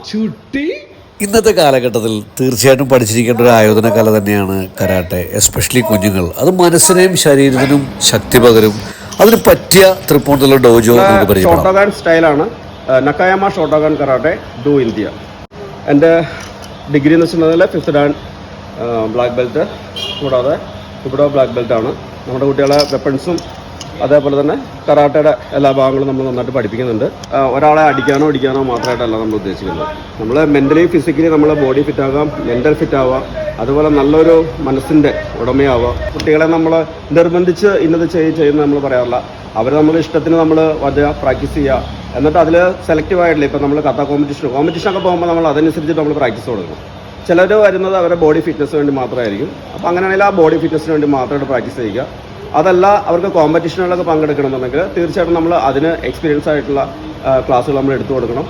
ചുട്ടി. ഇന്നത്തെ കാലഘട്ടത്തിൽ തീർച്ചയായിട്ടും പഠിച്ചിരിക്കേണ്ട ഒരു ആയോധന കല തന്നെയാണ് കരാട്ടെ. എസ്പെഷ്യലി കുഞ്ഞുങ്ങൾ. അത് മനസ്സിനെയും ശരീരത്തിനും ശക്തി പകരും. അതിന് പറ്റിയ തൃപ്പൂണിത്തുള്ള ഡോജോ നമുക്ക് പരിചയപ്പെടാം. ഷോട്ടോഗാൻ സ്റ്റൈലാണ് നക്കായാമ ഷോട്ടോഗാൻ കരാട്ടെ ഡു ഇന്ത്യ. എൻ്റെ ഡിഗ്രി എന്ന് വെച്ചിട്ടുണ്ടെങ്കിൽ 5th ഡാൻ ബ്ലാക്ക് ബെൽറ്റ്, കൂടാതെ ഇവിടെ ബ്ലാക്ക് ബെൽറ്റാണ്. നമ്മുടെ കുട്ടികളെ വെപ്പൺസും അതേപോലെ തന്നെ കരാട്ടയുടെ എല്ലാ ഭാഗങ്ങളും നമ്മൾ നന്നായിട്ട് പഠിപ്പിക്കുന്നുണ്ട്. ഒരാളെ അടിക്കാനോ ഇടിക്കാനോ മാത്രമായിട്ടല്ല നമ്മൾ ഉദ്ദേശിക്കുന്നത്. നമ്മൾ മെൻ്റലി ഫിസിക്കലി നമ്മൾ ബോഡി ഫിറ്റ് ആകാം, മെൻ്റൽ ഫിറ്റ് ആവാം, അതുപോലെ നല്ലൊരു മനസ്സിൻ്റെ ഉടമയാവുക. കുട്ടികളെ നമ്മൾ നിർബന്ധിച്ച് ഇന്നത് ചെയ്യുന്നത് നമ്മൾ പറയാറില്ല. അവർ നമ്മുടെ ഇഷ്ടത്തിന് നമ്മൾ വരിക, പ്രാക്ടീസ് ചെയ്യുക, എന്നിട്ട് അതിൽ സെലക്റ്റീവായിട്ടില്ല. ഇപ്പോൾ നമ്മൾ കഥ കോമ്പറ്റീഷനൊക്കെ പോകുമ്പോൾ നമ്മൾ അതനുസരിച്ചിട്ട് നമ്മൾ പ്രാക്ടീസ് കൊടുക്കണം. ചിലർ വരുന്നത് അവരുടെ ബോഡി ഫിറ്റ്നസ് വേണ്ടി മാത്രമായിരിക്കും. അപ്പോൾ അങ്ങനെയാണെങ്കിൽ ആ ബോഡി ഫിറ്റ്നസിന് വേണ്ടി മാത്രമായിട്ട് പ്രാക്ടീസ് ചെയ്യുക. അതല്ല, അവർക്ക് കോമ്പറ്റീഷനുകളൊക്കെ പങ്കെടുക്കണമെന്നുണ്ടെങ്കിൽ തീർച്ചയായിട്ടും നമ്മൾ അതിന് എക്സ്പീരിയൻസ് ആയിട്ടുള്ള ക്ലാസ്സുകൾ നമ്മൾ എടുത്തു കൊടുക്കണം.